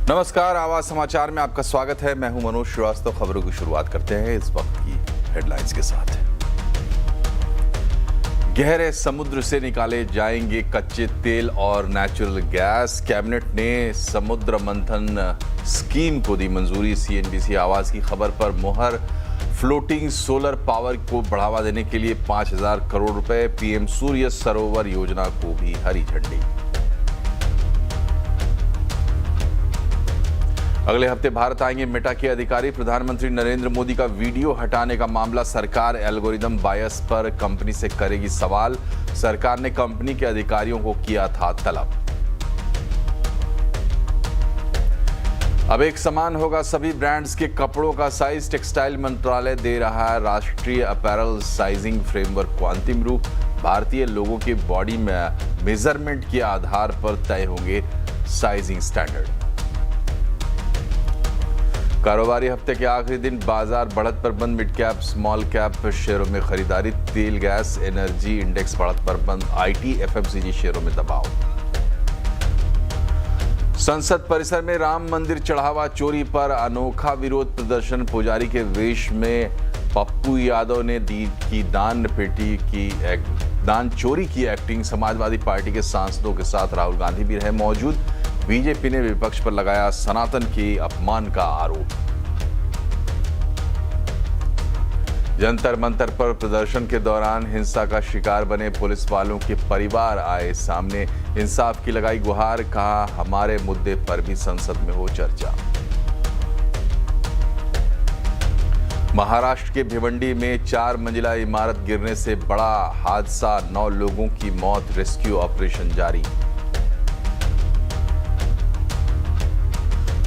नमस्कार, आवाज समाचार में आपका स्वागत है। मैं हूं मनोज श्रीवास्तव। खबरों की शुरुआत करते हैं इस वक्त की हेडलाइंस के साथ। गहरे समुद्र से निकाले जाएंगे कच्चे तेल और नेचुरल गैस। कैबिनेट ने समुद्र मंथन स्कीम को दी मंजूरी। सीएनबीसी आवाज की खबर पर मुहर। फ्लोटिंग सोलर पावर को बढ़ावा देने के लिए 5,000 करोड़ रुपए। पीएम सूर्य सरोवर योजना को भी हरी झंडी। अगले हफ्ते भारत आएंगे मेटा के अधिकारी। प्रधानमंत्री नरेंद्र मोदी का वीडियो हटाने का मामला। सरकार एल्गोरिदम बायस पर कंपनी से करेगी सवाल। सरकार ने कंपनी के अधिकारियों को किया था तलब। अब एक समान होगा सभी ब्रांड्स के कपड़ों का साइज। टेक्सटाइल मंत्रालय दे रहा है राष्ट्रीय अपैरल साइजिंग फ्रेमवर्क को अंतिम रूप। भारतीय लोगों की बॉडी में मेजरमेंट के आधार पर तय होंगे साइजिंग स्टैंडर्ड। कारोबारी हफ्ते के आखिरी दिन बाजार बढ़त पर बंद। मिड कैप स्मॉल कैप शेयरों में खरीदारी। तेल गैस एनर्जी इंडेक्स बढ़त पर बंद। आईटी एफएमसीजी शेयरों में दबाव। संसद परिसर में राम मंदिर चढ़ावा चोरी पर अनोखा विरोध प्रदर्शन। पुजारी के वेश में पप्पू यादव ने दी की दान चोरी की एक्टिंग। समाजवादी पार्टी के सांसदों के साथ राहुल गांधी भी रहे मौजूद। बीजेपी ने विपक्ष पर लगाया सनातन के अपमान का आरोप। जंतर मंतर पर प्रदर्शन के दौरान हिंसा का शिकार बने पुलिस वालों के परिवार आए सामने। इंसाफ की लगाई गुहार। कहा हमारे मुद्दे पर भी संसद में हो चर्चा। महाराष्ट्र के भिवंडी में 4 मंजिला इमारत गिरने से बड़ा हादसा। 9 लोगों की मौत। रेस्क्यू ऑपरेशन जारी।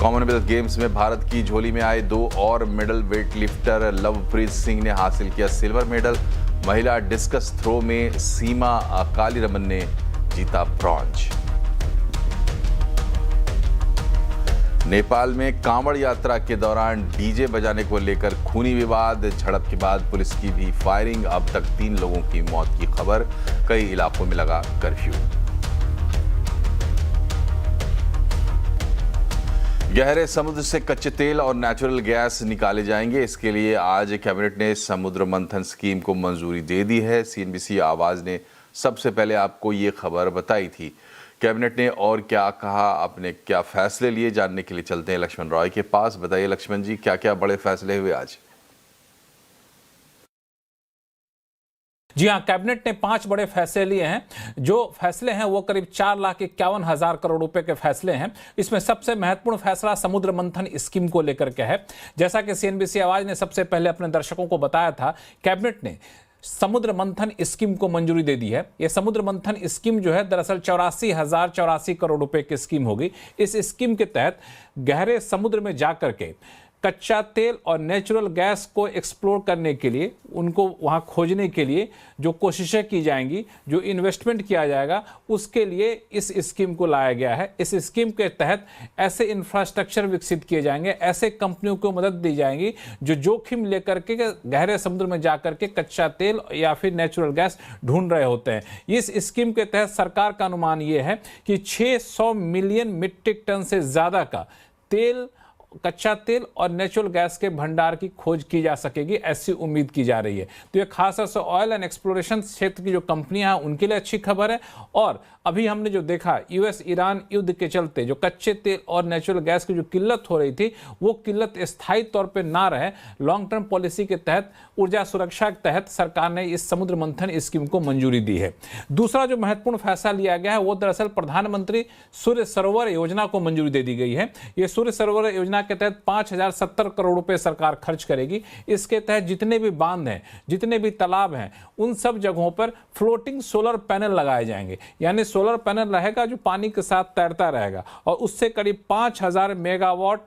कॉमनवेल्थ गेम्स में भारत की झोली में आए 2 और मेडल। वेटलिफ्टर लवप्रीत सिंह ने हासिल किया सिल्वर मेडल। महिला डिस्कस थ्रो में सीमा कालीरमन ने जीता ब्रॉन्ज। नेपाल में कांवड़ यात्रा के दौरान डीजे बजाने को लेकर खूनी विवाद। झड़प के बाद पुलिस की भी फायरिंग। अब तक 3 लोगों की मौत की खबर। कई इलाकों में लगा कर्फ्यू। गहरे समुद्र से कच्चे तेल और नेचुरल गैस निकाले जाएंगे। इसके लिए आज कैबिनेट ने समुद्र मंथन स्कीम को मंजूरी दे दी है। सीएनबीसी आवाज ने सबसे पहले आपको ये खबर बताई थी। कैबिनेट ने और क्या कहा, अपने क्या फैसले लिए, जानने के लिए चलते हैं लक्ष्मण रॉय के पास। बताइए लक्ष्मण जी, क्या क्या बड़े फैसले हुए आज? जी हां, कैबिनेट ने 5 बड़े फैसले लिए हैं। जो फैसले हैं वो करीब 4,51,000 करोड़ रुपए के फैसले हैं। इसमें सबसे महत्वपूर्ण फैसला समुद्र मंथन स्कीम को लेकर के है। जैसा कि सीएनबीसी आवाज ने सबसे पहले अपने दर्शकों को बताया था, कैबिनेट ने समुद्र मंथन स्कीम को मंजूरी दे दी है। यह समुद्र मंथन स्कीम जो है दरअसल 84,084 करोड़ रुपए की स्कीम होगी। इस स्कीम के तहत गहरे समुद्र में जाकर के कच्चा तेल और नेचुरल गैस को एक्सप्लोर करने के लिए, उनको वहां खोजने के लिए जो कोशिशें की जाएंगी, जो इन्वेस्टमेंट किया जाएगा, उसके लिए इस स्कीम को लाया गया है। इस स्कीम के तहत ऐसे इंफ्रास्ट्रक्चर विकसित किए जाएंगे, ऐसे कंपनियों को मदद दी जाएगी जो जोखिम लेकर के गहरे समुद्र में जाकर के कच्चा तेल या फिर नेचुरल गैस ढूंढ रहे होते हैं। इस स्कीम के तहत सरकार का अनुमान यह है कि 600 मिलियन मीट्रिक टन से ज्यादा का तेल, कच्चा तेल और नेचुरल गैस के भंडार की खोज की जा सकेगी, ऐसी उम्मीद की जा रही है। तो ये खासतौर से ऑयल एंड एक्सप्लोरेशन क्षेत्र की जो कंपनियां हैं उनके लिए अच्छी खबर है। और अभी हमने जो देखा, यूएस ईरान युद्ध के चलते जो कच्चे तेल और नेचुरल गैस की जो किल्लत हो रही थी, वो किल्लत स्थायी तौर पर ना रहे, लॉन्ग टर्म पॉलिसी के तहत, ऊर्जा सुरक्षा के तहत सरकार ने इस समुद्र मंथन स्कीम को मंजूरी दी है। दूसरा जो महत्वपूर्ण फैसला लिया गया है वो दरअसल प्रधानमंत्री सूर्य सरोवर योजना को मंजूरी दे दी गई है। ये सूर्य सरोवर योजना के तहत 5,070 करोड़ रुपए सरकार खर्च करेगी। इसके तहत जितने भी बांध हैं, जितने भी तालाब हैं, उन सब जगहों पर फ्लोटिंग सोलर पैनल लगाए जाएंगे। यानी सोलर पैनल रहेगा जो पानी के साथ तैरता रहेगा और उससे करीब 5,000 मेगावाट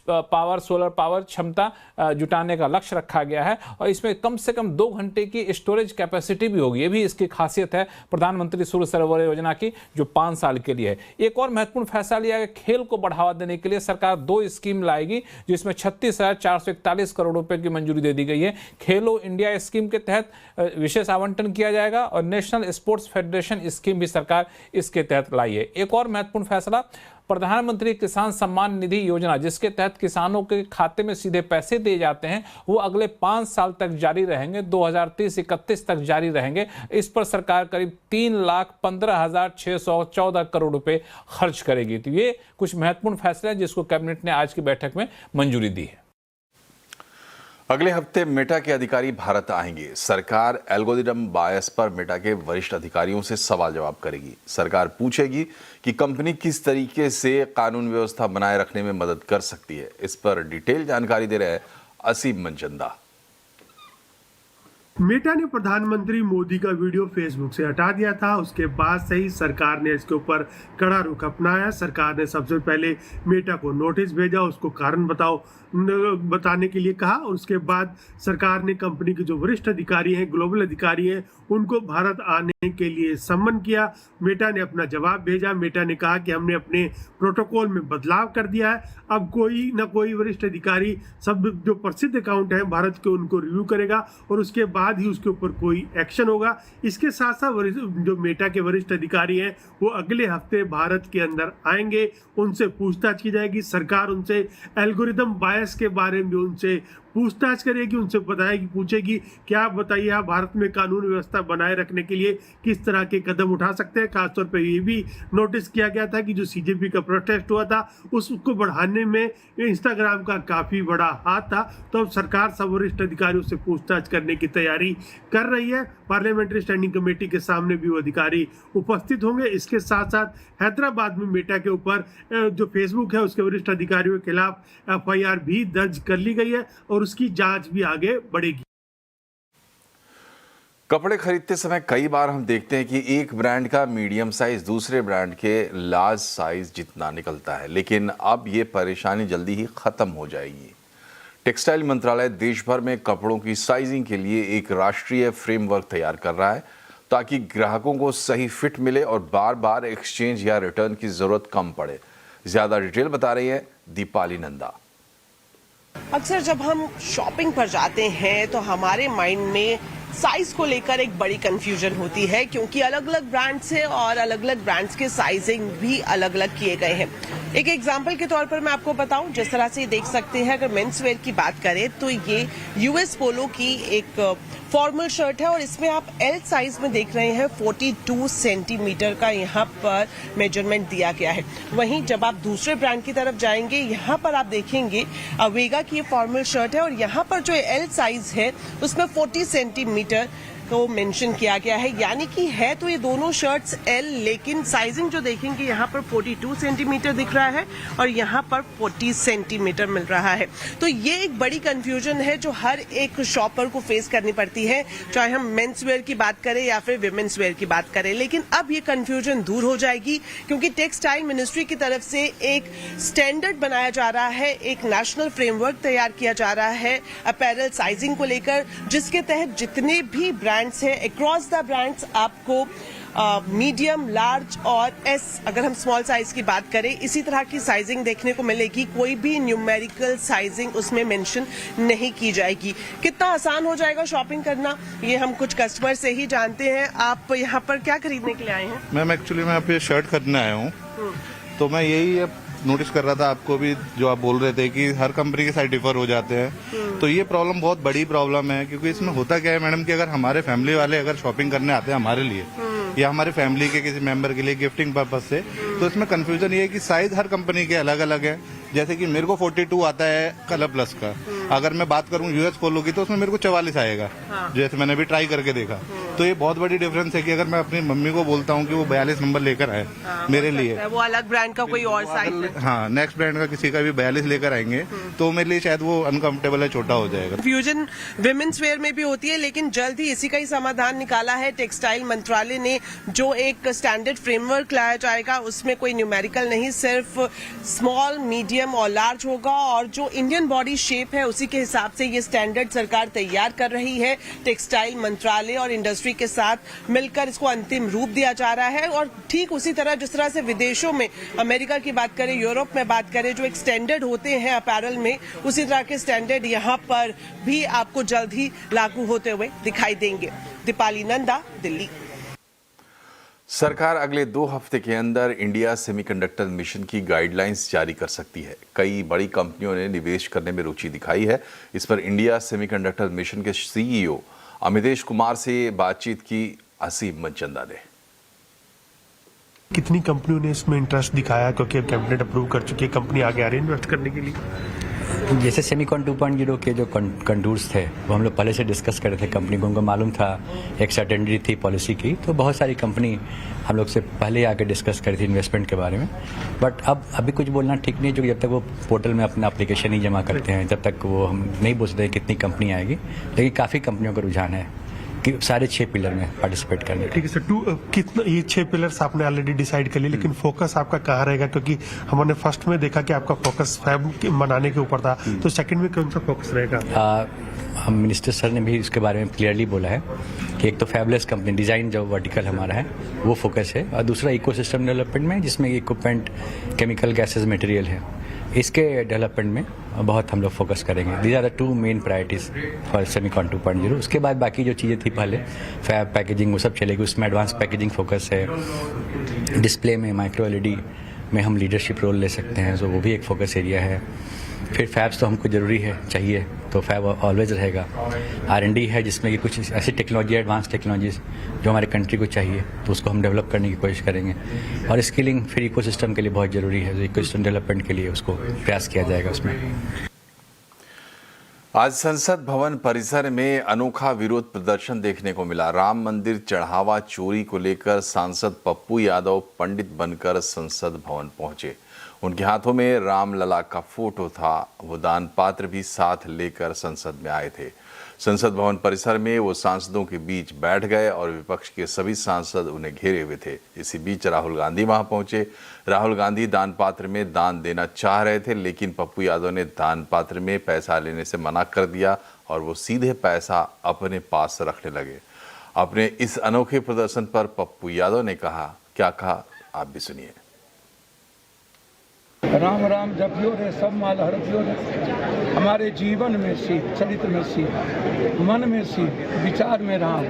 पावर, सोलर पावर क्षमता जुटाने का लक्ष्य रखा गया है। और इसमें कम से कम 2 घंटे की स्टोरेज कैपेसिटी भी होगी। ये भी इसकी खासियत है प्रधानमंत्री सूर्य सरोवर योजना की, जो 5 साल के लिए है। एक और महत्वपूर्ण फैसला लिया गया, खेल को बढ़ावा देने के लिए सरकार 2 स्कीम लाएगी, जिसमें 36,441 करोड़ रुपए की मंजूरी दे दी गई है। खेलो इंडिया स्कीम के तहत विशेष आवंटन किया जाएगा और नेशनल स्पोर्ट्स फेडरेशन स्कीम भी सरकार इसके तहत लाई है। एक और महत्वपूर्ण फैसला, प्रधानमंत्री किसान सम्मान निधि योजना, जिसके तहत किसानों के खाते में सीधे पैसे दिए जाते हैं, वो अगले 5 साल तक जारी रहेंगे, 2030-31 तक जारी रहेंगे। इस पर सरकार करीब 3,15,614 करोड़ रुपए खर्च करेगी। तो ये कुछ महत्वपूर्ण फैसले हैं जिसको कैबिनेट ने आज की बैठक में मंजूरी दी है। अगले हफ्ते मेटा के अधिकारी भारत आएंगे। सरकार एल्गोरिदम बायस पर मेटा के वरिष्ठ अधिकारियों से सवाल जवाब करेगी। सरकार पूछेगी कि कंपनी किस तरीके से कानून व्यवस्था बनाए रखने में मदद कर सकती है। इस पर डिटेल जानकारी दे रहे हैं असीम मनचंदा। मेटा ने प्रधानमंत्री मोदी का वीडियो फेसबुक से हटा दिया था। उसके बाद से ही सरकार ने इसके ऊपर कड़ा रुख अपनाया। सरकार ने सबसे पहले मेटा को नोटिस भेजा, उसको कारण बताने के लिए कहा, और उसके बाद सरकार ने कंपनी के जो वरिष्ठ अधिकारी हैं, ग्लोबल अधिकारी हैं, उनको भारत आने के लिए सम्मन किया। मेटा ने अपना जवाब भेजा। मेटा ने कहा कि हमने अपने प्रोटोकॉल में बदलाव कर दिया है। अब कोई ना कोई वरिष्ठ अधिकारी, सब जो प्रसिद्ध अकाउंट हैं भारत के, उनको रिव्यू करेगा और उसके बाद ही उसके ऊपर कोई एक्शन होगा। इसके साथ साथ जो मेटा के वरिष्ठ अधिकारी हैं वो अगले हफ्ते भारत के अंदर आएंगे, उनसे पूछताछ की जाएगी। सरकार उनसे एल्गोरिदम बायस के बारे में उनसे पूछताछ करेगी, उनसे पूछेगी कि आप बताइए, आप भारत में कानून व्यवस्था बनाए रखने के लिए किस तरह के कदम उठा सकते हैं। खासतौर पर ये भी नोटिस किया गया था कि जो सीजेपी का प्रोटेस्ट हुआ था उसको बढ़ाने में इंस्टाग्राम का काफ़ी बड़ा हाथ था। तो अब सरकार सब वरिष्ठ अधिकारियों से पूछताछ करने की तैयारी कर रही है। पार्लियामेंट्री स्टैंडिंग कमेटी के सामने भी वो अधिकारी उपस्थित होंगे। इसके साथ साथ हैदराबाद में मेटा के ऊपर जो फेसबुक है उसके वरिष्ठ अधिकारियों के खिलाफ FIR भी दर्ज कर ली गई है और उसकी जांच भी आगे बढ़ेगी। कपड़े खरीदते समय कई बार हम देखते हैं कि एक ब्रांड का मीडियम साइज दूसरे ब्रांड के लार्ज साइज जितना निकलता है, लेकिन अब ये परेशानी जल्दी ही खत्म हो जाएगी। टेक्सटाइल मंत्रालय देश भर में कपड़ों की साइजिंग के लिए एक राष्ट्रीय फ्रेमवर्क तैयार कर रहा है ताकि ग्राहकों को सही फिट मिले और बार बार एक्सचेंज या रिटर्न की जरूरत कम पड़े। ज्यादा डिटेल बता रही है दीपाली नंदा। अक्सर जब हम शॉपिंग पर जाते हैं तो हमारे माइंड में साइज को लेकर एक बड़ी कंफ्यूजन होती है, क्योंकि अलग अलग ब्रांड्स हैं और अलग अलग ब्रांड्स के साइजिंग भी अलग अलग किए गए हैं। एक एग्जांपल के तौर पर मैं आपको बताऊं, जिस तरह से देख सकते हैं, अगर मेंस वेयर की बात करें तो ये US पोलो की एक फॉर्मल शर्ट है और इसमें आप L साइज में देख रहे हैं 42 सेंटीमीटर का यहाँ पर मेजरमेंट दिया गया है। वहीं जब आप दूसरे ब्रांड की तरफ जाएंगे, यहाँ पर आप देखेंगे वेगा की ये फॉर्मल शर्ट है और यहाँ पर जो L साइज है उसमें 40 सेंटीमीटर को मेंशन किया गया है। यानी कि है तो ये दोनों शर्ट्स L, लेकिन साइजिंग जो देखेंगे यहाँ पर 42 सेंटीमीटर दिख रहा है और यहाँ पर 40 सेंटीमीटर मिल रहा है। तो ये एक बड़ी कंफ्यूजन है जो हर एक शॉपर को फेस करनी पड़ती है, चाहे हम मेंस वेयर की बात करें या फिर विमेंस वेयर की बात करें। लेकिन अब ये कंफ्यूजन दूर हो जाएगी, क्योंकि टेक्सटाइल मिनिस्ट्री की तरफ से एक स्टैंडर्ड बनाया जा रहा है, एक नेशनल फ्रेमवर्क तैयार किया जा रहा है अपैरल साइजिंग को लेकर, जिसके तहत जितने भी ब्रांड्स हैं अक्रॉस द ब्रांड्स आपको मीडियम, लार्ज और S, अगर हम स्मॉल साइज की बात करें, इसी तरह की साइजिंग देखने को मिलेगी। कोई भी न्यूमेरिकल साइजिंग उसमें मेंशन नहीं की जाएगी। कितना आसान हो जाएगा शॉपिंग करना, ये हम कुछ कस्टमर से ही जानते हैं। आप यहाँ पर क्या खरीदने के लिए आए हैं? मैम एक्चुअली मैं यहाँ पे शर्ट खरीदने आया हूँ, तो मैं यही नोटिस कर रहा था, आपको भी जो आप बोल रहे थे कि हर कंपनी के साथ डिफर हो जाते हैं, तो ये प्रॉब्लम बहुत बड़ी प्रॉब्लम है। क्योंकि इसमें होता क्या है मैडम कि अगर हमारे फैमिली वाले अगर शॉपिंग करने आते हैं हमारे लिए या हमारे फैमिली के किसी मेंबर के लिए गिफ्टिंग पर्पज से, तो इसमें कंफ्यूजन ये है कि साइज हर कंपनी के अलग अलग है। जैसे कि मेरे को 42 आता है कलर प्लस का, अगर मैं बात करूं US पोलो की तो उसमें मेरे को 44 आएगा, जैसे मैंने भी ट्राई करके देखा। तो ये बहुत बड़ी डिफरेंस है कि अगर मैं अपनी मम्मी को बोलता हूं कि वो 42 नंबर लेकर आए मेरे लिए, वो अलग ब्रांड का कोई और साइज है, हाँ नेक्स्ट ब्रांड का किसी का भी 42 लेकर आएंगे, तो मेरे लिए शायद वो अनकंफर्टेबल है, छोटा हो जाएगा। कंफ्यूजन विमेंस वेयर में भी होती है, लेकिन जल्द ही इसी का ही समाधान निकाला है टेक्सटाइल मंत्रालय ने। जो एक स्टैंडर्ड फ्रेमवर्क लाया जाएगा उसमें कोई न्यूमेरिकल नहीं, सिर्फ स्मॉल, मीडियम और लार्ज होगा, और जो इंडियन बॉडी शेप है उसी के हिसाब से ये स्टैंडर्ड सरकार तैयार कर रही है। टेक्सटाइल मंत्रालय और इंडस्ट्री के साथ मिलकर इसको अंतिम रूप दिया जा रहा है। और ठीक उसी तरह जिस तरह से विदेशों में, अमेरिका की बात करें, यूरोप में बात करें, जो एक स्टैंडर्ड होते हैं अपैरल में, उसी तरह के स्टैंडर्ड यहाँ पर भी आपको जल्द ही लागू होते हुए दिखाई देंगे। दीपाली नंदा, दिल्ली। सरकार अगले 2 हफ्ते के अंदर इंडिया सेमीकंडक्टर मिशन की गाइडलाइंस जारी कर सकती है। कई बड़ी कंपनियों ने निवेश करने में रुचि दिखाई है। इस पर इंडिया सेमीकंडक्टर मिशन के सीईओ अमितेश कुमार से बातचीत की असीम मनचंदा ने। कितनी कंपनियों ने इसमें इंटरेस्ट दिखाया, क्योंकि कैबिनेट अप्रूव कर चुकी है, कंपनी आगे आ रही है इन्वेस्ट करने के लिए? जैसे सेमीकॉन 2.0 के जो कंटूर्स थे वो हम लोग पहले से डिस्कस कर रहे थे। कंपनी को उनको मालूम था, एक सर्टेनिटी थी पॉलिसी की, तो बहुत सारी कंपनी हम लोग से पहले आके डिस्कस करी थी इन्वेस्टमेंट के बारे में। बट अब अभी कुछ बोलना ठीक नहीं, जो जब तक वो पोर्टल में अपना एप्लीकेशन ही जमा करते हैं तब तक वो हम नहीं बोल सकते कितनी कंपनी आएगी। लेकिन काफ़ी कंपनियों का रुझान है कि सारे 6 पिलर में पार्टिसिपेट करने। ठीक है सर, कितना ये 6 पिलर्स आपने ऑलरेडी डिसाइड कर लिए, लेकिन फोकस आपका कहाँ रहेगा? क्योंकि हमने फर्स्ट में देखा कि आपका फोकस फैब बनाने के ऊपर था, तो सेकंड में कौन सा फोकस रहेगा? हम मिनिस्टर सर ने भी इसके बारे में क्लियरली बोला है कि एक तो फैबलेस कंपनी डिज़ाइन जो वर्टिकल हमारा है वो फोकस है, और दूसरा इकोसिस्टम डेवलपमेंट में जिसमें इक्विपमेंट, केमिकल, गैसेस, मटेरियल है, इसके डेवलपमेंट में बहुत हम लोग फोकस करेंगे। These are the 2 main priorities for semicon 2.0। उसके बाद बाकी जो चीज़ें थी पहले फैब पैकेजिंग वो सब चलेगी, उसमें एडवांस पैकेजिंग फोकस है। डिस्प्ले में माइक्रो LED में हम लीडरशिप रोल ले सकते हैं, तो वो भी एक फोकस एरिया है। फिर फैब्स तो हमको ज़रूरी है, चाहिए, तो फैब ऑलवेज रहेगा। R&D है जिसमें कि कुछ ऐसी टेक्नोलॉजी, एडवांस टेक्नोलॉजीज जो हमारे कंट्री को चाहिए, तो उसको हम डेवलप करने की कोशिश करेंगे। और स्किलिंग फिर इकोसिस्टम के लिए बहुत ज़रूरी है, तो इकोसिस्टम डेवलपमेंट के लिए उसको प्रयास किया जाएगा उसमें। आज संसद भवन परिसर में अनोखा विरोध प्रदर्शन देखने को मिला। राम मंदिर चढ़ावा चोरी को लेकर सांसद पप्पू यादव पंडित बनकर संसद भवन पहुंचे। उनके हाथों में रामलला का फोटो था। वो दान पात्र भी साथ लेकर संसद में आए थे। संसद भवन परिसर में वो सांसदों के बीच बैठ गए और विपक्ष के सभी सांसद उन्हें घेरे हुए थे। इसी बीच राहुल गांधी वहां पहुंचे। राहुल गांधी दान पात्र में दान देना चाह रहे थे, लेकिन पप्पू यादव ने दान पात्र में पैसा लेने से मना कर दिया और वो सीधे पैसा अपने पास रखने लगे। अपने इस अनोखे प्रदर्शन पर पप्पू यादव ने कहा, क्या कहा आप भी सुनिए। राम राम जपियो रे सब माल हरपियो रे। हमारे जीवन में सीख, चरित्र में सीख, मन में सीख, विचार में राम,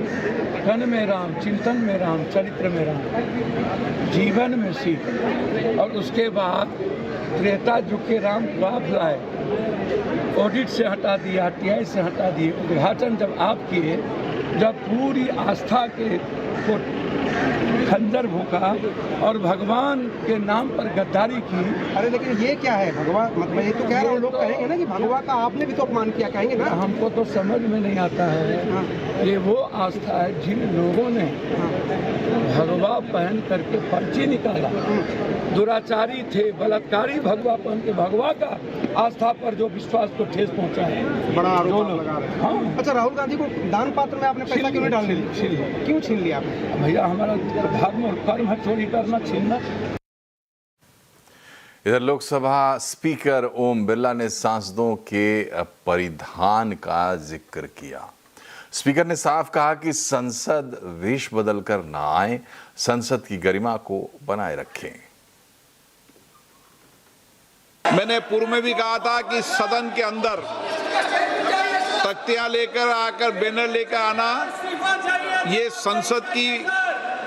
तन में राम, चिंतन में राम, चरित्र में राम, जीवन में सीख। और उसके बाद त्रेता युग के राम लाभ लाए, ऑडिट से हटा दिया, TI से हटा दिए। उद्घाटन जब आप किए, जब पूरी आस्था के को खंजर भूखा और भगवान के नाम पर गद्दारी की। अरे लेकिन ये क्या है भगवान, मतलब ये तो कह रहे हैं लोग, कहेंगे ना कि भगवान का आपने भी तो अपमान किया, कहेंगे ना। हमको तो समझ में नहीं आता है। ये वो आस्था है जिन लोगों ने भगवा पहन करके पर्ची निकाला, दुराचारी थे, बलात्कारी भगवा पहन के भगवा का आस्था पर जो विश्वास को ठेस पहुंचा है, बड़ा आरोप लगा रहे हैं। हाँ। अच्छा, राहुल गांधी को दान पात्र में आपने पैसा क्यों नहीं डालने दिया? क्यों छीन लिया आपने? भैया हमारा धर्म और कर्म है चोरी करना, छीनना। इधर लोकसभा स्पीकर ओम बिरला ने सांसदों के परिधान का जिक्र किया। स्पीकर ने साफ कहा कि संसद वेश बदलकर न आए, संसद की गरिमा को बनाए रखें। मैंने पूर्व में भी कहा था कि सदन के अंदर तख्तियां लेकर आकर, बैनर लेकर आना, ये संसद की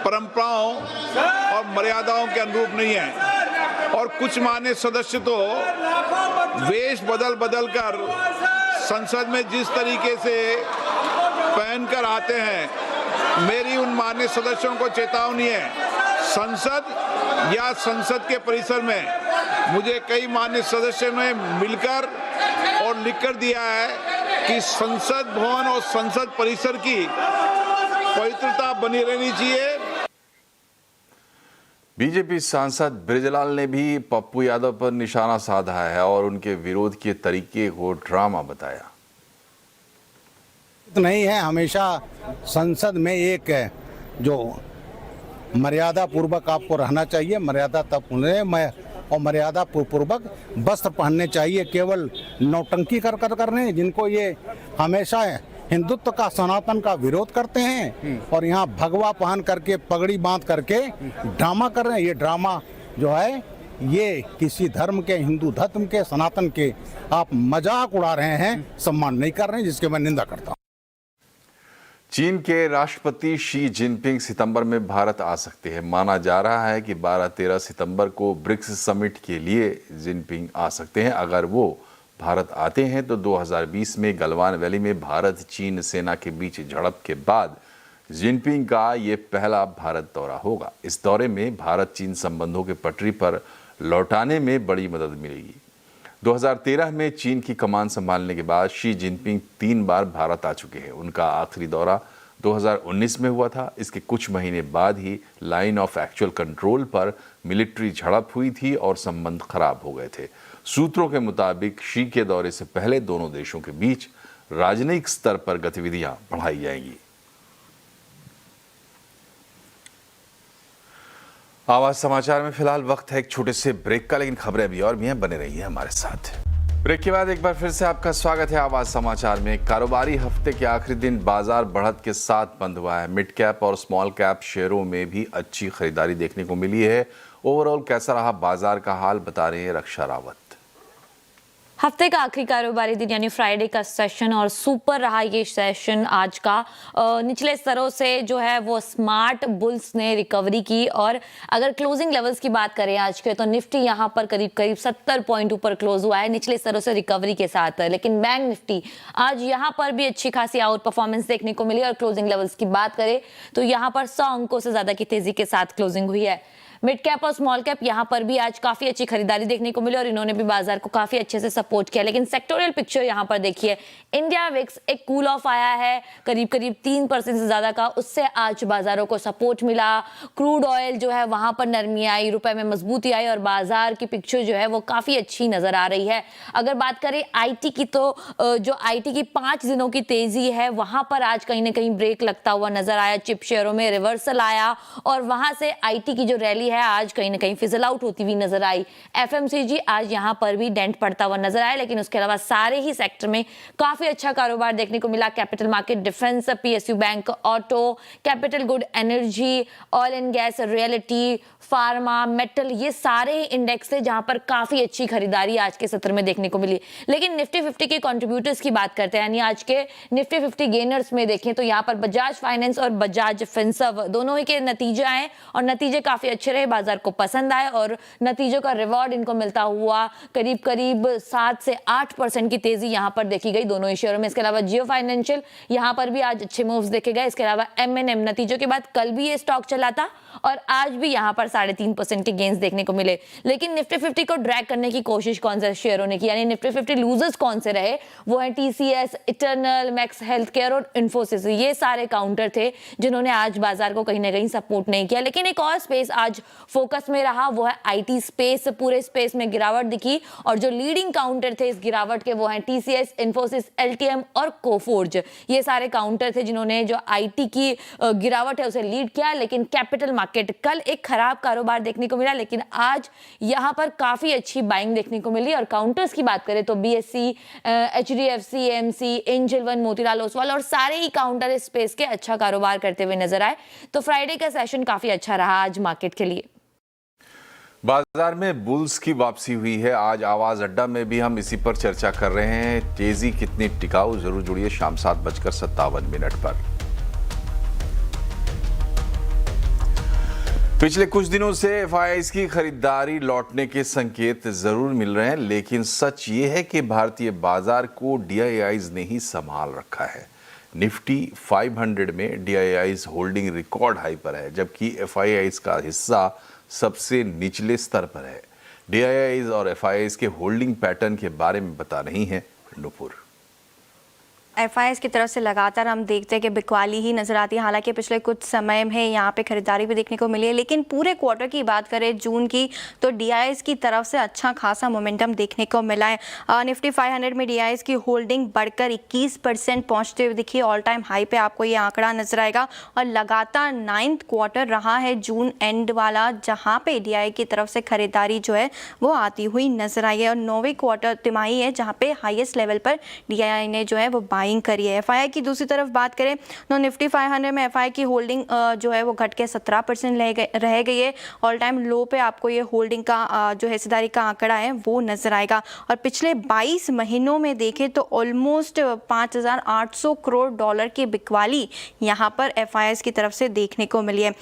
परंपराओं और मर्यादाओं के अनुरूप नहीं है। और कुछ मान्य सदस्य तो वेश बदल कर संसद में जिस तरीके से पहनकर आते हैं, मेरी उन मान्य सदस्यों को चेतावनी है। संसद या संसद के परिसर में मुझे कई मान्य सदस्यों ने मिलकर और लिखकर दिया है कि संसद भवन और संसद परिसर की पवित्रता बनी रहनी चाहिए। बीजेपी सांसद बृजलाल ने भी पप्पू यादव पर निशाना साधा है और उनके विरोध के तरीके को ड्रामा बताया। नहीं है, हमेशा संसद में एक जो मर्यादा पूर्वक आपको रहना चाहिए, मर्यादा तब और मर्यादा पूर्वक वस्त्र पहनने चाहिए। केवल नौटंकी कर रहे हैं, जिनको ये हमेशा हिंदुत्व का, सनातन का विरोध करते हैं और यहाँ भगवा पहन करके, पगड़ी बांध करके ड्रामा कर रहे हैं। ये ड्रामा जो है, ये किसी धर्म के, हिंदू धर्म के, सनातन के आप मजाक उड़ा रहे हैं, सम्मान नहीं कर रहे हैं, जिसके मैं निंदा करता हूँ। चीन के राष्ट्रपति शी जिनपिंग सितंबर में भारत आ सकते हैं। माना जा रहा है कि 12-13 सितंबर को ब्रिक्स समिट के लिए जिनपिंग आ सकते हैं। अगर वो भारत आते हैं तो 2020 में गलवान वैली में भारत चीन सेना के बीच झड़प के बाद जिनपिंग का ये पहला भारत दौरा होगा। इस दौरे में भारत चीन संबंधों के पटरी पर लौटाने में बड़ी मदद मिलेगी। 2013 में चीन की कमान संभालने के बाद शी जिनपिंग 3 बार भारत आ चुके हैं। उनका आखिरी दौरा 2019 में हुआ था। इसके कुछ महीने बाद ही लाइन ऑफ एक्चुअल कंट्रोल पर मिलिट्री झड़प हुई थी और संबंध खराब हो गए थे। सूत्रों के मुताबिक शी के दौरे से पहले दोनों देशों के बीच राजनयिक स्तर पर गतिविधियां बढ़ाई जाएंगी। आवाज समाचार में फिलहाल वक्त है एक छोटे से ब्रेक का, लेकिन खबरें अभी और भी हैं, बने रहिए हमारे साथ। ब्रेक के बाद एक बार फिर से आपका स्वागत है आवाज समाचार में। कारोबारी हफ्ते के आखिरी दिन बाजार बढ़त के साथ बंद हुआ है। मिड कैप और स्मॉल कैप शेयरों में भी अच्छी खरीदारी देखने को मिली है। ओवरऑल कैसा रहा बाजार का हाल, बता रहे हैं रक्षा रावत। हफ्ते का आखिरी कारोबारी दिन यानी फ्राइडे का सेशन और सुपर रहा ये सेशन आज का। निचले स्तरों से जो है वो स्मार्ट बुल्स ने रिकवरी की और अगर क्लोजिंग लेवल्स की बात करें आज के तो निफ्टी यहाँ पर करीब 70 पॉइंट ऊपर क्लोज हुआ है निचले स्तरों से रिकवरी के साथ। लेकिन बैंक निफ्टी आज यहाँ पर भी अच्छी खासी आउट परफॉर्मेंस देखने को मिली और क्लोजिंग लेवल्स की बात करें तो यहाँ पर 100 अंकों से ज्यादा की तेजी के साथ क्लोजिंग हुई है। मिड कैप और स्मॉल कैप यहाँ पर भी आज काफी अच्छी खरीदारी देखने को मिली और इन्होंने भी बाजार को काफी अच्छे से सपोर्ट किया। लेकिन सेक्टोरियल पिक्चर यहाँ पर देखिए, इंडिया विक्स एक कूल ऑफ आया है करीब 3% से ज्यादा का, उससे आज बाजारों को सपोर्ट मिला। क्रूड ऑयल जो है वहां पर नरमी आई, रुपए में मजबूती आई और बाजार की पिक्चर जो है वो काफी अच्छी नजर आ रही है। अगर बात करें आईटी की तो जो आईटी की 5 दिनों की तेजी है वहां पर आज कहीं ना कहीं ब्रेक लगता हुआ नजर आया। चिप शेयरों में रिवर्सल आया और वहां से आईटी की जो रैली है आज कहीं ना कहीं फिजल आउट होती हुई नजर आई। एफएमसीजी आज यहां पर भी डेंट पड़ता हुआ नजर आया, लेकिन उसके अलावा सारे ही सेक्टर में काफी अच्छा कारोबार देखने को मिला। Capital market, defence, PSU bank, auto, capital good, energy, oil and gas, reality, pharma, metal, ये सारे ही इंडेक्स थे जहां पर काफी अच्छी खरीदारी आज के सत्र में देखने को मिली। लेकिन निफ्टी 50 के कंट्रीब्यूटर्स की बात करते हैं, यानी आज के निफ्टी 50 गेनर्स में देखें तो यहाँ पर बजाज फाइनेंस और बजाज फिनसर्व दोनों ही के नतीजे आए और नतीजे काफी अच्छे रहे, बाजार को पसंद आए और नतीजों का रिवॉर्ड इनको मिलता हुआ करीब 7 से 8% की तेजी यहाँ पर देखी गई दोनों ही शेयरों में। इसके अलावा जियो फाइनेंशियल यहाँ पर भी आज अच्छे मूव्स देखे गए। इसके अलावा एमएनएम नतीजों के बाद कल भी ये स्टॉक चला था और आज भी यहाँ पर 3.5% के गेंस देखने को मिले। लेकिन निफ्टी 50 को ड्रैग करने की कोशिश कौन से शेयरों ने की, यानी निफ्टी 50 लूजर्स कौन से रहे, वो है TCS, eternal, max health care और इन्फोसिस। ये सारे काउंटर थे जिन्होंने आज बाजार को कहीं ना कहीं सपोर्ट नहीं किया। लेकिन एक और स्पेस आज फोकस में रहा, वो है आईटी स्पेस। पूरे स्पेस में गिरावट दिखी और जो लीडिंग काउंटर थे इस गिरावट के वो हैं टीसीएस, इन्फोसिस, एलटीएम और कोफोर्ज। ये सारे काउंटर थे जिन्होंने जो आईटी की गिरावट है उसे लीड किया। लेकिन कैपिटल मार्केट कल एक खराब कारोबार देखने को मिला, लेकिन आज यहां पर काफी अच्छी बाइंग देखने को मिली। और काउंटर्स की बात करें तो BSc, HDFC, AMC, angel one, Motilal Oswal और सारे ही काउंटर इस स्पेस के अच्छा कारोबार करते हुए नजर आए। तो फ्राइडे का सेशन काफी अच्छा रहा आज मार्केट के लिए। बाजार में बुल्स की वापसी हुई है। आज आवाज अड्डा में भी हम इसी पर चर्चा कर रहे हैं। तेजी कितनी टिकाऊ, जरूर जुड़िए शाम 7:57 पर। पिछले कुछ दिनों से एफआईआईज की खरीदारी लौटने के संकेत जरूर मिल रहे हैं, लेकिन सच ये है कि भारतीय बाजार को डीआईआईज ने ही संभाल रखा है। निफ्टी 500 में डीआईआईज होल्डिंग रिकॉर्ड हाई पर है, जबकि एफआईआईज का हिस्सा सबसे निचले स्तर पर है। डीआईआईज और एफआईआईज के होल्डिंग पैटर्न के बारे में बता रही हैं नुपुर। एफआईआईज की तरफ से लगातार हम देखते हैं कि बिकवाली ही नजर आती है। हालांकि पिछले कुछ समय में यहाँ पे खरीदारी भी देखने को मिली है, लेकिन पूरे क्वार्टर की बात करें जून की तो डीआईआईज की तरफ से अच्छा खासा मोमेंटम देखने को मिला है। निफ्टी 500 में डीआईआईज की होल्डिंग बढ़कर 21% पहुँचते हुए दिखी। ऑल टाइम हाई पे आपको ये आंकड़ा नजर आएगा और लगातार 9th क्वार्टर रहा है जून एंड वाला, जहाँ पे डीआईआई की तरफ से खरीदारी जो है वो आती हुई नजर आई है। और 9वें क्वार्टर तिमाही है जहाँ पे हाईएस्ट लेवल पर डीआईआई ने जो है वो बाइंग बाइंग करी है। एफआईआई की दूसरी तरफ बात करें तो निफ्टी 500 में एफआईआई की होल्डिंग जो है वो घट के 17% रह गई है। ऑल टाइम लो पे आपको ये होल्डिंग का जो हिस्सेदारी का आंकड़ा है वो नजर आएगा। और पिछले 22 महीनों में देखें तो ऑलमोस्ट 5,800 करोड़ डॉलर की बिकवाली यहाँ पर एफआईआई की तरफ से देखने को मिली है।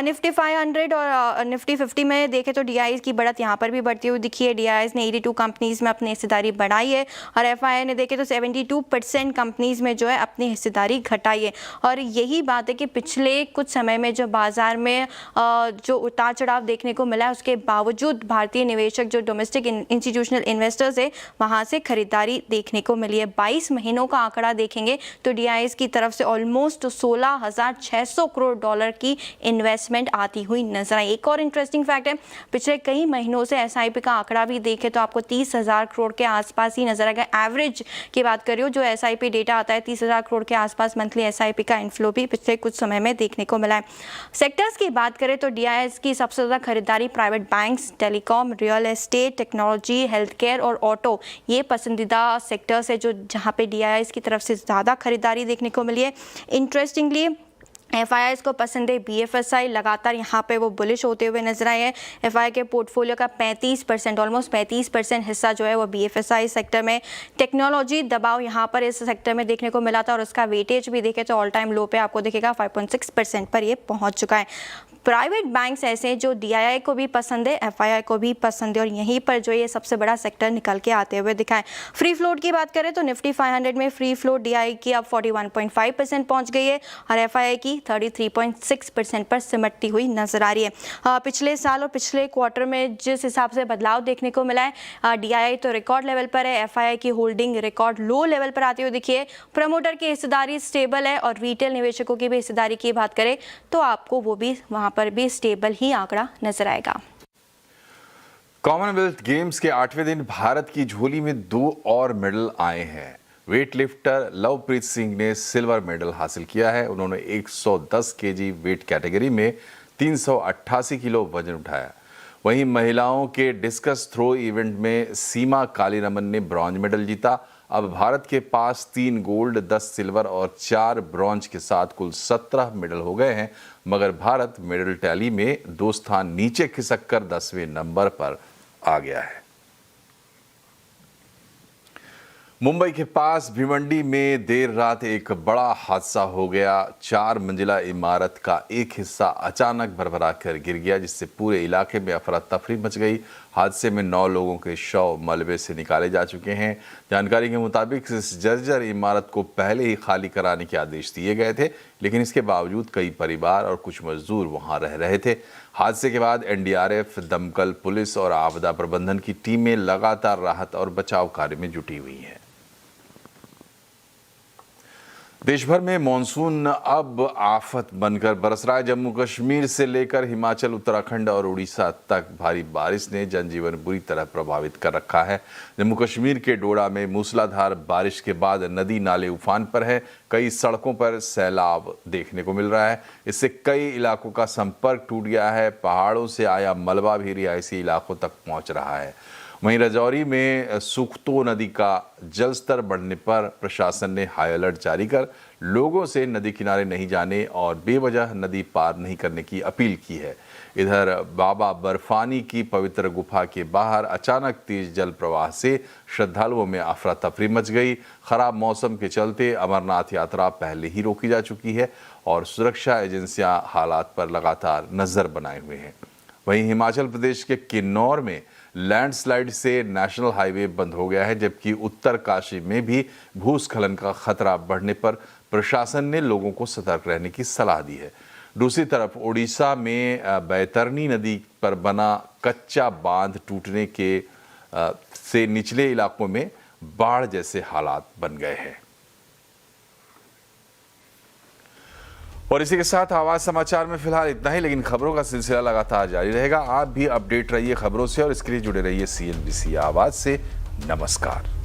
निफ्टी 500 और निफ्टी 50 में देखें तो डीआईआई की बढ़त यहाँ पर भी बढ़ती हुई दिखी है। डीआईआई ने 82 कंपनीज में अपनी हिस्सेदारी बढ़ाई है और एफआईआई ने देखें तो 72% कंपनीज में जो है अपनी हिस्सेदारी घटाई है। और यही बात है कि पिछले कुछ समय में जो बाजार में जो उतार चढ़ाव देखने को मिला है उसके बावजूद भारतीय निवेशक जो डोमेस्टिक इंस्टीट्यूशनल इन्वेस्टर्स है वहां से खरीदारी देखने को मिली है। 22 महीनों का आंकड़ा देखेंगे तो डीआईआई की तरफ से ऑलमोस्ट 16,600 करोड़ डॉलर की इन्वेस्टमेंट आती हुई नजर आई। एक और इंटरेस्टिंग फैक्ट है, पिछले कई महीनों से एसआईपी का आंकड़ा भी देखें तो आपको 30,000 करोड़ के आसपास ही नजर आएगा। एवरेज की बात करिए जो एसआईपी डेटा आता है 30,000 करोड़ के आसपास मंथली एसआईपी का इनफ्लो भी पिछले कुछ समय में देखने को मिला है। सेक्टर्स की बात करें तो डीआईआई की सबसे ज्यादा खरीदारी private banks, telecom, real estate, technology, health care और ऑटो ये पसंदीदा सेक्टर्स है जो जहां पे डीआईआई की तरफ से ज़्यादा खरीदारी देखने को मिली है। इंटरेस्टिंगली एफआईआई को पसंद है बीएफएसआई लगातार यहाँ पे वो बुलिश होते हुए नजर आए हैं। एफआईआई के पोर्टफोलियो का 35% ऑलमोस्ट 35% हिस्सा जो है वो बीएफएसआई सेक्टर में। टेक्नोलॉजी दबाव यहाँ पर इस सेक्टर में देखने को मिला था और उसका वेटेज भी देखें तो ऑल टाइम लो पे आपको दिखेगा 5.6% पर ये पहुँच चुका है। प्राइवेट बैंक्स ऐसे जो डीआईआई को भी पसंद है, एफआईआई को भी पसंद है और यहीं पर जो ये सबसे बड़ा सेक्टर निकल के आते हुए दिखाएं। फ्री फ्लोट की बात करें तो निफ्टी 500 में फ्री फ्लोट डीआईआई की अब 41.5% पहुंच गई है और एफआईआई की 33.6% पर सिमटती हुई नजर आ रही है। पिछले साल और पिछले क्वार्टर में जिस हिसाब से बदलाव देखने को मिला है, डीआईआई तो रिकॉर्ड लेवल पर है, एफआईआई की होल्डिंग रिकॉर्ड लो लेवल पर आती हुई दिखी है। प्रमोटर की हिस्सेदारी स्टेबल है और रिटेल निवेशकों की भी हिस्सेदारी की बात करें तो आपको वो भी वहां पर भी स्टेबल ही आंकड़ा नजर आएगा। कॉमनवेल्थ गेम्स के 8वें दिन भारत की झोली में 2 और मेडल आए हैं। वेट लिफ्टर लवप्रीत सिंह ने सिल्वर मेडल हासिल किया है। उन्होंने 110 केजी वेट कैटेगरी में 388 किलो वजन उठाया। वहीं महिलाओं के डिस्कस थ्रो इवेंट में सीमा कालीरमन ने ब्रॉन्ज मेडल जीता। अब भारत के पास 3 गोल्ड, 10 सिल्वर और 4 ब्रॉन्ज के साथ कुल 17 मेडल हो गए हैं, मगर भारत मेडल टैली में 2 स्थान नीचे खिसककर 10वें नंबर पर आ गया है। मुंबई के पास भिवंडी में देर रात एक बड़ा हादसा हो गया। 4 मंजिला इमारत का एक हिस्सा अचानक भरभरा कर गिर गया, जिससे पूरे इलाके में अफरा तफरी मच गई। हादसे में 9 लोगों के शव मलबे से निकाले जा चुके हैं। जानकारी के मुताबिक इस जर्जर इमारत को पहले ही खाली कराने के आदेश दिए गए थे, लेकिन इसके बावजूद कई परिवार और कुछ मजदूर वहां रह रहे थे। हादसे के बाद एनडीआरएफ, दमकल, पुलिस और आपदा प्रबंधन की टीमें लगातार राहत और बचाव कार्य में जुटी हुई हैं। देश भर में मॉनसून अब आफत बनकर बरस रहा है। जम्मू कश्मीर से लेकर हिमाचल, उत्तराखंड और उड़ीसा तक भारी बारिश ने जनजीवन बुरी तरह प्रभावित कर रखा है। जम्मू कश्मीर के डोडा में मूसलाधार बारिश के बाद नदी नाले उफान पर है। कई सड़कों पर सैलाब देखने को मिल रहा है। इससे कई इलाकों का संपर्क टूट गया है। पहाड़ों से आया मलबा भी रिहायशी इलाकों तक पहुंच रहा है। वहीं राजौरी में सुख्तो नदी का जलस्तर बढ़ने पर प्रशासन ने हाई अलर्ट जारी कर लोगों से नदी किनारे नहीं जाने और बेवजह नदी पार नहीं करने की अपील की है। इधर बाबा बर्फानी की पवित्र गुफा के बाहर अचानक तेज जल प्रवाह से श्रद्धालुओं में अफरा तफरी मच गई। खराब मौसम के चलते अमरनाथ यात्रा पहले ही रोकी जा चुकी है और सुरक्षा एजेंसियां हालात पर लगातार नजर बनाए हुए हैं। वहीं हिमाचल प्रदेश के किन्नौर में लैंडस्लाइड से नेशनल हाईवे बंद हो गया है, जबकि उत्तरकाशी में भी भूस्खलन का खतरा बढ़ने पर प्रशासन ने लोगों को सतर्क रहने की सलाह दी है। दूसरी तरफ ओडिशा में बैतरनी नदी पर बना कच्चा बांध टूटने के से निचले इलाकों में बाढ़ जैसे हालात बन गए हैं। और इसी के साथ आवाज समाचार में फिलहाल इतना ही, लेकिन खबरों का सिलसिला लगातार जारी रहेगा। आप भी अपडेट रहिए खबरों से और इसके लिए जुड़े रहिए CNBC आवाज से। नमस्कार।